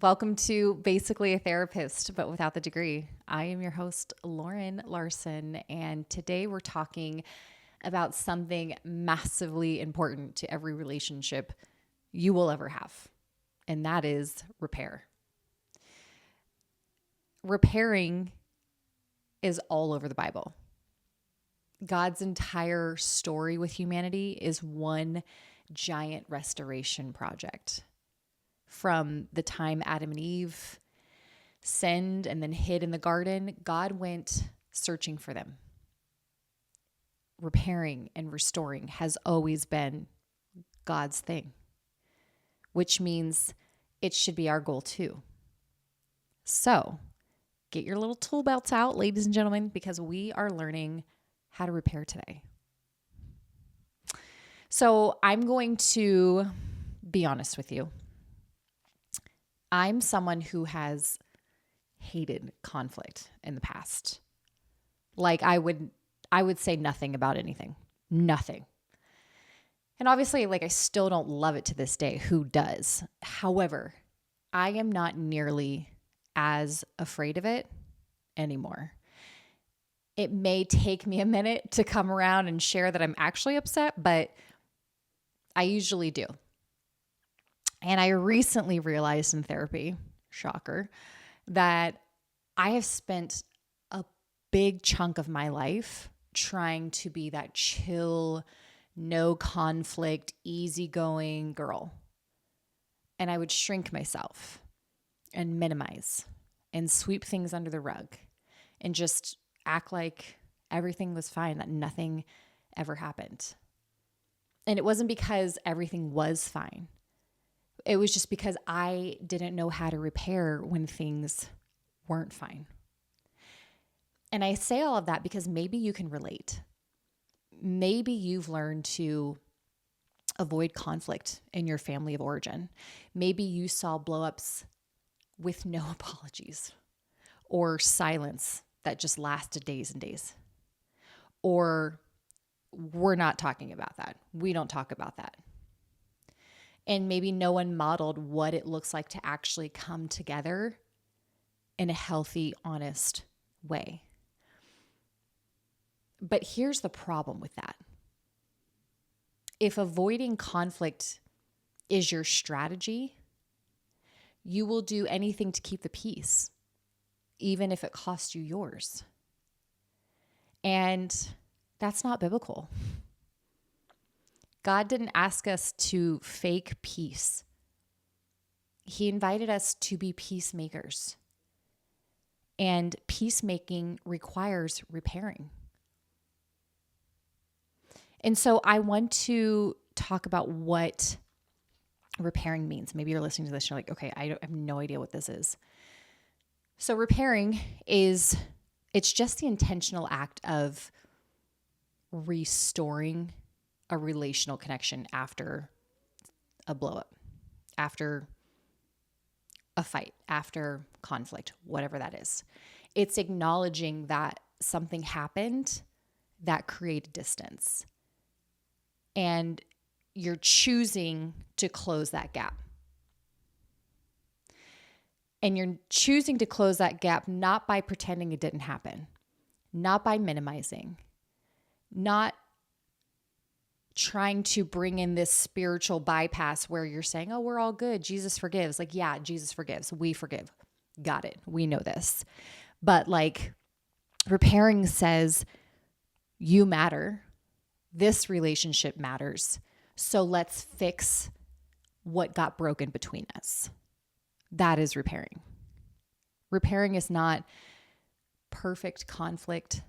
Welcome to Basically a Therapist, but without the degree. I am your host, Lauren Larson, and today we're talking about something massively important to every relationship you will ever have, and that is repair. Repairing is all over the Bible. God's entire story with humanity is one giant restoration project. From the time Adam and Eve sinned and then hid in the garden, God went searching for them. Repairing and restoring has always been God's thing, which means it should be our goal too. So get your little tool belts out, ladies and gentlemen, because we are learning how to repair today. So I'm going to be honest with you. I'm someone who has hated conflict in the past. Like I would say nothing about anything. Nothing. And obviously, I still don't love it to this day. Who does? However, I am not nearly as afraid of it anymore. It may take me a minute to come around and share that I'm actually upset, but I usually do. And I recently realized in therapy, shocker, that I have spent a big chunk of my life trying to be that chill, no conflict, easygoing girl. And I would shrink myself and minimize and sweep things under the rug and just act like everything was fine, that nothing ever happened. And it wasn't because everything was fine. It was just because I didn't know how to repair when things weren't fine. And I say all of that because maybe you can relate. Maybe you've learned to avoid conflict in your family of origin. Maybe you saw blowups with no apologies or silence that just lasted days and days. Or we're not talking about that. We don't talk about that. And maybe no one modeled what it looks like to actually come together in a healthy, honest way. But here's the problem with that. If avoiding conflict is your strategy, you will do anything to keep the peace, even if it costs you yours. And that's not biblical. God didn't ask us to fake peace. He invited us to be peacemakers. And peacemaking requires repairing. And so I want to talk about what repairing means. Maybe you're listening to this and you're like, okay, I have no idea what this is. So repairing it's just the intentional act of restoring a relational connection after a blow up, after a fight, after conflict, whatever that is. It's acknowledging that something happened that created distance. And you're choosing to close that gap. And you're choosing to close that gap not by pretending it didn't happen, not by minimizing, not trying to bring in this spiritual bypass where you're saying, oh, we're all good. Jesus forgives. Yeah, Jesus forgives. We forgive. Got it. We know this. But repairing says you matter. This relationship matters. So let's fix what got broken between us. That is repairing. Repairing is not perfect conflict.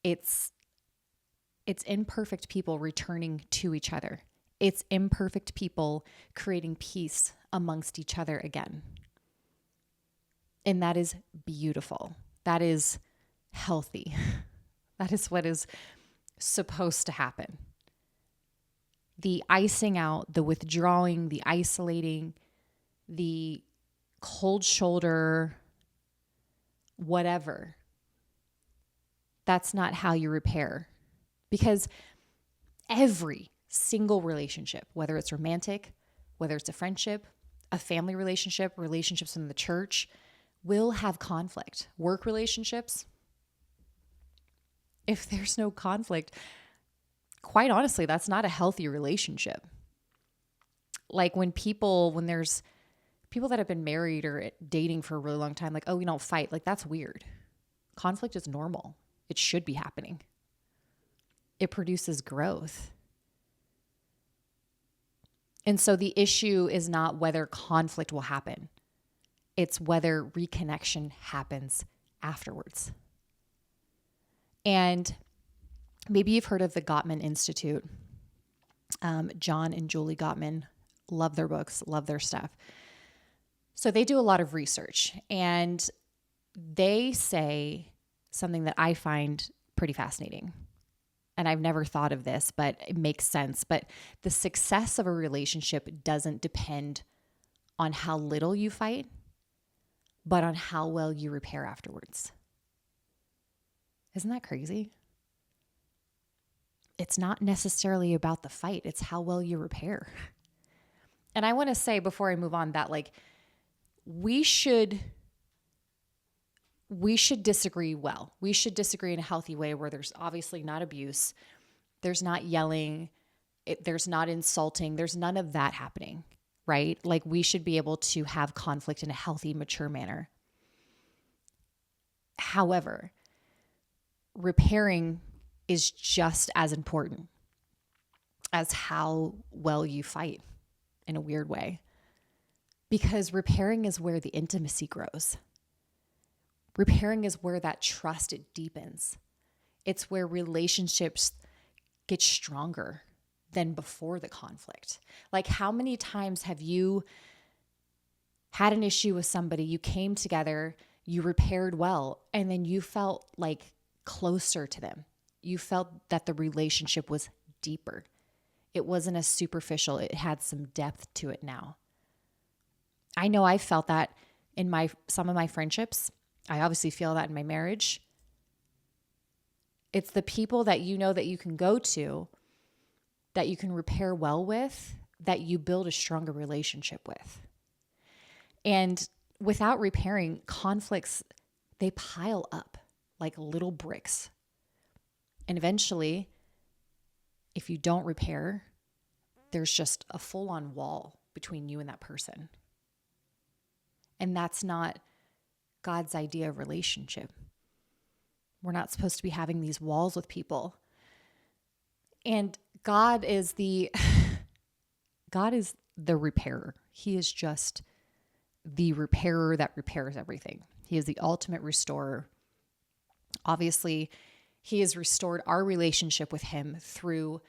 It's imperfect people returning to each other. It's imperfect people creating peace amongst each other again. And that is beautiful. That is healthy. That is what is supposed to happen. The icing out, the withdrawing, the isolating, the cold shoulder, whatever. That's not how you repair. Because every single relationship, whether it's romantic, whether it's a friendship, A family relationship, relationships in the church will have conflict. Work relationships, if there's no conflict, quite honestly, that's not a healthy relationship. Like when there's people that have been married or dating for a really long time, like, oh, we don't fight. Like, that's weird. Conflict is normal. It should be happening. It produces growth. And so the issue is not whether conflict will happen. It's whether reconnection happens afterwards. And maybe you've heard of the Gottman Institute. John and Julie Gottman, love their books, love their stuff. So they do a lot of research, and they say something that I find pretty fascinating. And I've never thought of this, but it makes sense. But the success of a relationship doesn't depend on how little you fight, but on how well you repair afterwards. Isn't that crazy? It's not necessarily about the fight. It's how well you repair. And I want to say before I move on that, like, we should disagree well. We should disagree in a healthy way where there's obviously not abuse. There's not yelling. There's not insulting. There's none of that happening, right? Like, we should be able to have conflict in a healthy, mature manner. However, repairing is just as important as how well you fight in a weird way. Because repairing is where the intimacy grows. Repairing is where that trust, it deepens. It's where relationships get stronger than before the conflict. Like, how many times have you had an issue with somebody, you came together, you repaired well, and then you felt like closer to them. You felt that the relationship was deeper. It wasn't as superficial. It had some depth to it now. I know I felt that in some of my friendships. I obviously feel that in my marriage. It's the people that you know that you can go to, that you can repair well with, that you build a stronger relationship with. And without repairing, conflicts, they pile up like little bricks. And eventually, if you don't repair, there's just a full-on wall between you and that person. And that's not God's idea of relationship. We're not supposed to be having these walls with people. And God is the repairer. He is just the repairer that repairs everything. He is the ultimate restorer. Obviously, He has restored our relationship with Him through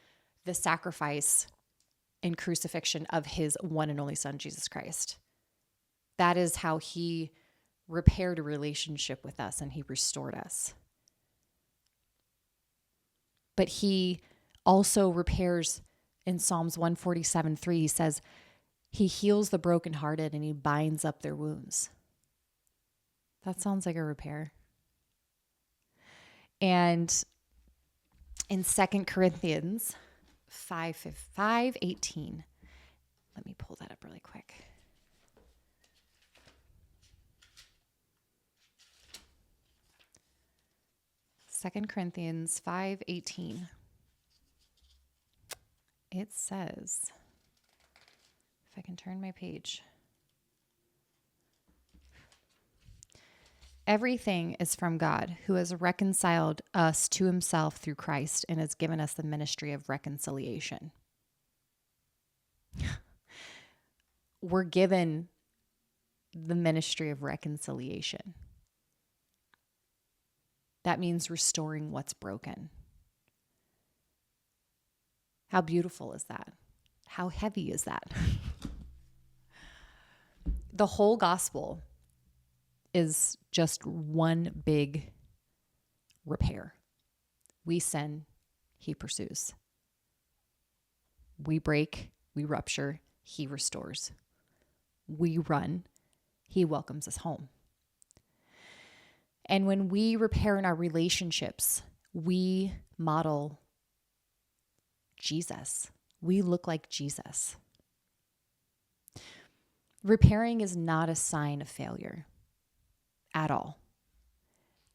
the sacrifice and crucifixion of His one and only Son, Jesus Christ. That is how He repaired a relationship with us, and He restored us. But He also repairs in Psalms 147:3. He says, He heals the brokenhearted and He binds up their wounds. That sounds like a repair. And in 2 Corinthians 5:18, let me pull that up really quick. 2 Corinthians 5:18. It says, if I can turn my page, everything is from God, who has reconciled us to Himself through Christ and has given us the ministry of reconciliation. We're given the ministry of reconciliation. That means restoring what's broken. How beautiful is that? How heavy is that? The whole gospel is just one big repair. We sin, He pursues. We break, we rupture, He restores. We run, He welcomes us home. And when we repair in our relationships, we model Jesus. We look like Jesus. Repairing is not a sign of failure at all.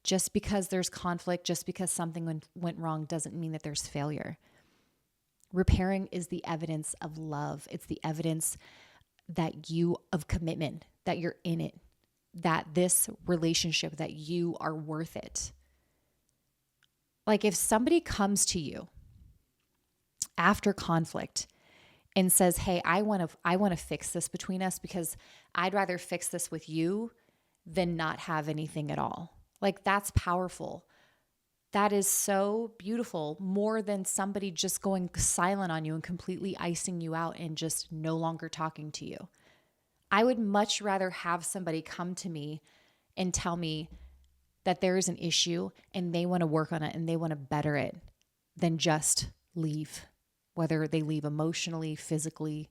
Just because there's conflict, just because something went wrong doesn't mean that there's failure. Repairing is the evidence of love. It's the evidence of commitment, that you're in it, that this relationship, that you are worth it. Like if somebody comes to you after conflict and says, "Hey, I want to fix this between us because I'd rather fix this with you than not have anything at all." Like that's powerful. That is so beautiful, more than somebody just going silent on you and completely icing you out and just no longer talking to you. I would much rather have somebody come to me and tell me that there is an issue and they want to work on it and they want to better it than just leave, whether they leave emotionally, physically.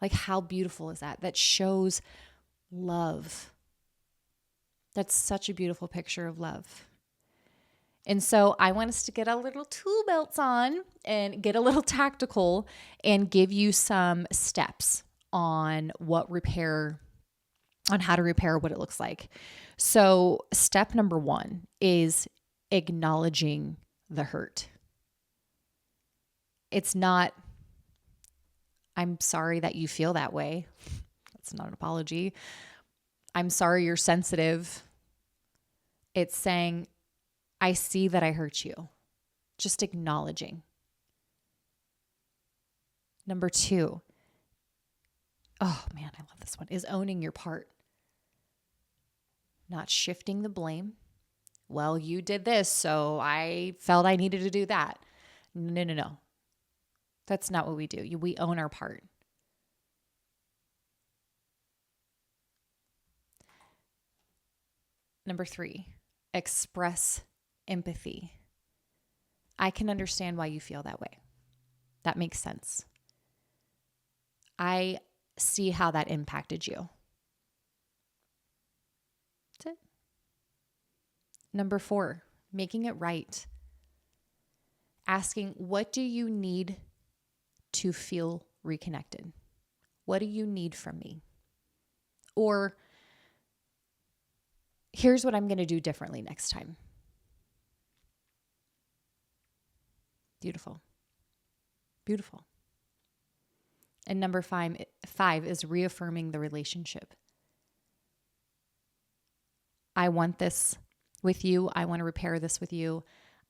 Like how beautiful is that? That shows love. That's such a beautiful picture of love. And so I want us to get a little tool belts on and get a little tactical and give you some steps on how to repair, what it looks like. So step number 1 is acknowledging the hurt. It's not, "I'm sorry that you feel that way." That's not an apology. "I'm sorry you're sensitive." It's saying, "I see that I hurt you." Just acknowledging. Number 2, oh man, I love this one, is owning your part. Not shifting the blame. "Well, you did this, so I felt I needed to do that." No. That's not what we do. We own our part. Number 3, express empathy. "I can understand why you feel that way. That makes sense. I see how that impacted you." That's it. Number 4, making it right. Asking, what do you need to feel reconnected? What do you need from me? Or here's what I'm going to do differently next time. Beautiful. Beautiful. And number 5 is reaffirming the relationship. "I want this with you. I want to repair this with you.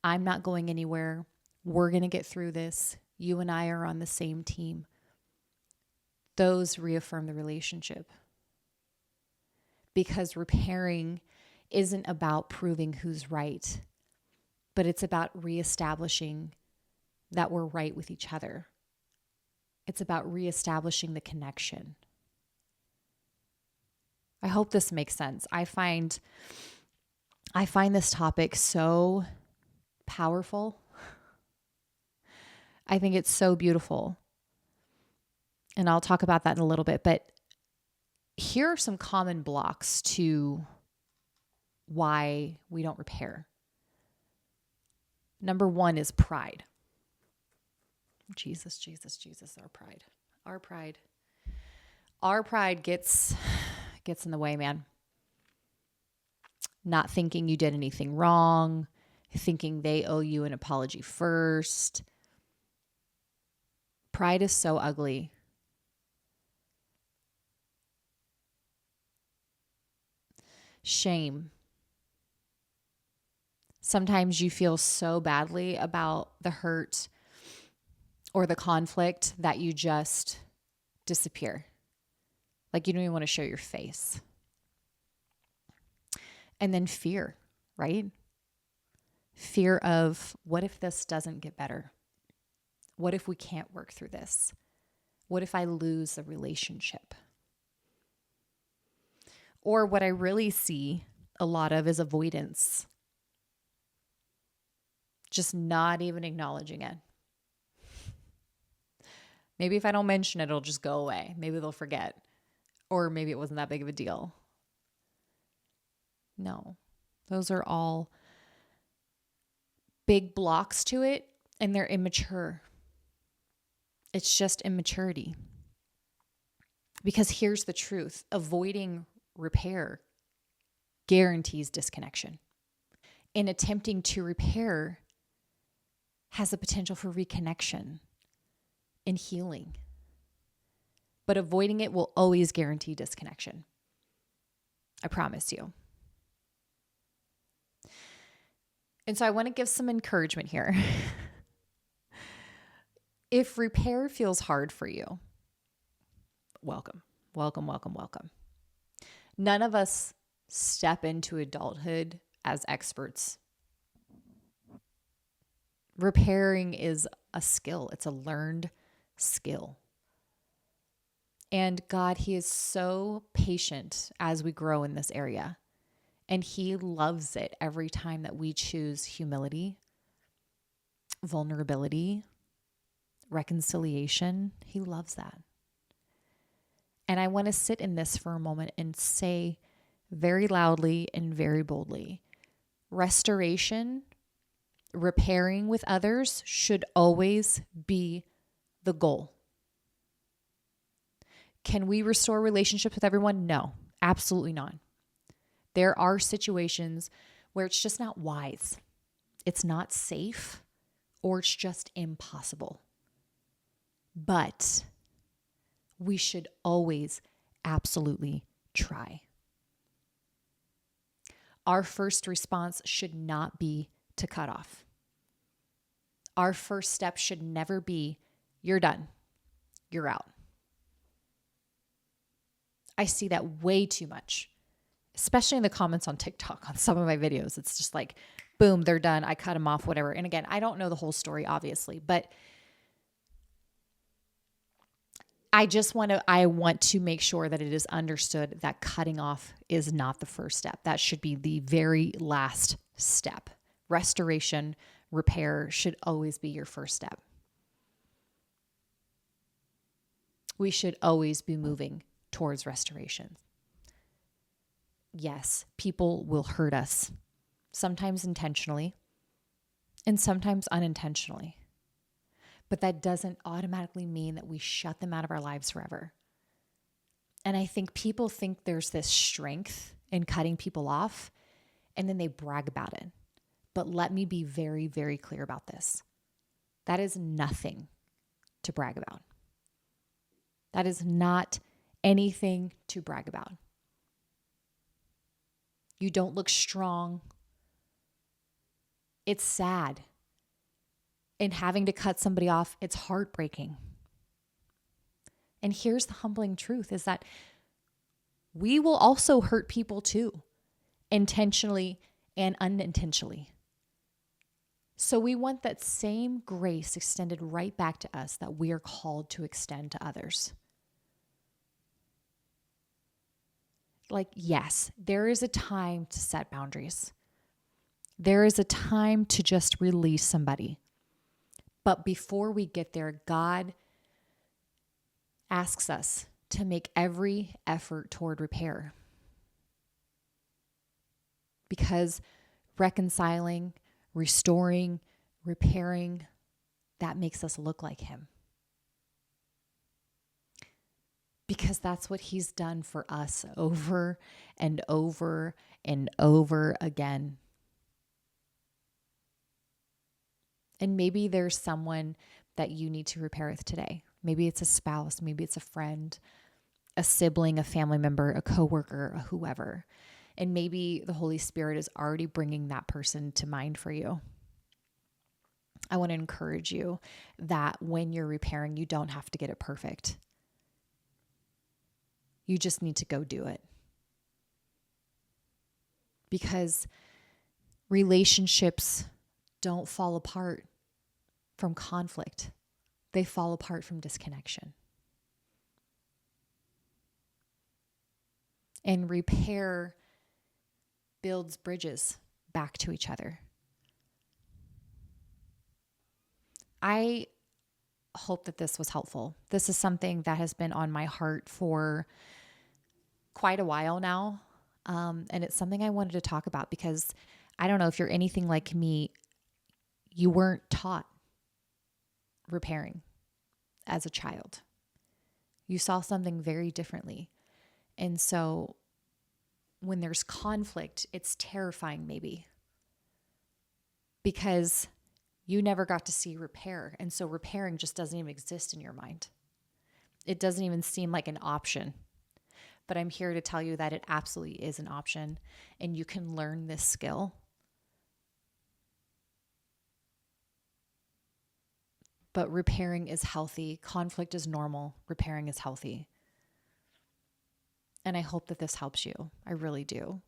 I'm not going anywhere. We're going to get through this. You and I are on the same team." Those reaffirm the relationship. Because repairing isn't about proving who's right, but it's about reestablishing that we're right with each other. It's about reestablishing the connection. I hope this makes sense. I find this topic so powerful. I think it's so beautiful. And I'll talk about that in a little bit, but here are some common blocks to why we don't repair. Number 1 is pride. Jesus, our pride. Our pride gets in the way, man. Not thinking you did anything wrong, thinking they owe you an apology first. Pride is so ugly. Shame. Sometimes you feel so badly about the hurt or the conflict that you just disappear. Like you don't even want to show your face. And then fear, right? Fear of, what if this doesn't get better? What if we can't work through this? What if I lose the relationship? Or what I really see a lot of is avoidance. Just not even acknowledging it. Maybe if I don't mention it, it'll just go away. Maybe they'll forget. Or maybe it wasn't that big of a deal. No, those are all big blocks to it, and they're immature. It's just immaturity. Because here's the truth: avoiding repair guarantees disconnection. And attempting to repair has the potential for reconnection and healing. But avoiding it will always guarantee disconnection. I promise you. And so I want to give some encouragement here. If repair feels hard for you, welcome, welcome, welcome, welcome. None of us step into adulthood as experts. Repairing is a skill. It's a learned skill. And God, He is so patient as we grow in this area. And He loves it every time that we choose humility, vulnerability, reconciliation. He loves that. And I want to sit in this for a moment and say very loudly and very boldly, restoration, repairing with others should always be the goal. Can we restore relationships with everyone? No, absolutely not. There are situations where it's just not wise. It's not safe, or it's just impossible. But we should always absolutely try. Our first response should not be to cut off. Our first step should never be, you're done, you're out. I see that way too much, especially in the comments on TikTok on some of my videos. It's just like, boom, they're done. I cut them off, whatever. And again, I don't know the whole story, obviously, but I want to make sure that it is understood that cutting off is not the first step. That should be the very last step. Restoration, repair should always be your first step. We should always be moving towards restoration. Yes, people will hurt us, sometimes intentionally and sometimes unintentionally. But that doesn't automatically mean that we shut them out of our lives forever. And I think people think there's this strength in cutting people off, and then they brag about it. But let me be very, very clear about this. That is nothing to brag about. That is not anything to brag about. You don't look strong. It's sad. And having to cut somebody off, it's heartbreaking. And here's the humbling truth is that we will also hurt people too, intentionally and unintentionally. So we want that same grace extended right back to us that we are called to extend to others. Like, yes, there is a time to set boundaries. There is a time to just release somebody. But before we get there, God asks us to make every effort toward repair. Because reconciling, restoring, repairing, that makes us look like Him. Because that's what He's done for us over and over and over again. And maybe there's someone that you need to repair with today. Maybe it's a spouse, maybe it's a friend, a sibling, a family member, a coworker, a whoever. And maybe the Holy Spirit is already bringing that person to mind for you. I want to encourage you that when you're repairing, you don't have to get it perfect. You just need to go do it. Because relationships don't fall apart from conflict. They fall apart from disconnection. And repair builds bridges back to each other. I hope that this was helpful. This is something that has been on my heart for quite a while now. And it's something I wanted to talk about because I don't know if you're anything like me, you weren't taught repairing as a child. You saw something very differently. And so when there's conflict, it's terrifying maybe because you never got to see repair. And so repairing just doesn't even exist in your mind. It doesn't even seem like an option. But I'm here to tell you that it absolutely is an option, and you can learn this skill. But repairing is healthy. Conflict is normal. Repairing is healthy. And I hope that this helps you. I really do.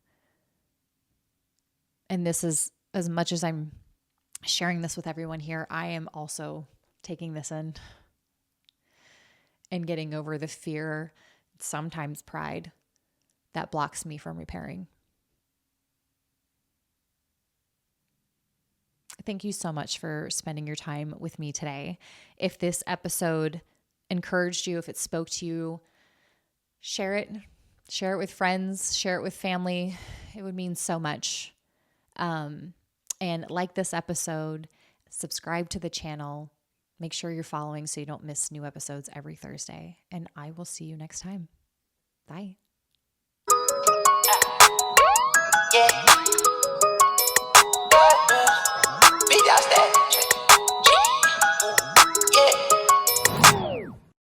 And this is, as much as I'm sharing this with everyone here, I am also taking this in and getting over the fear, sometimes pride, that blocks me from repairing. Thank you so much for spending your time with me today. If this episode encouraged you, if it spoke to you, share it. Share it with friends, share it with family. It would mean so much. And like this episode, subscribe to the channel. Make sure you're following so you don't miss new episodes every Thursday. And I will see you next time. Bye. Yeah.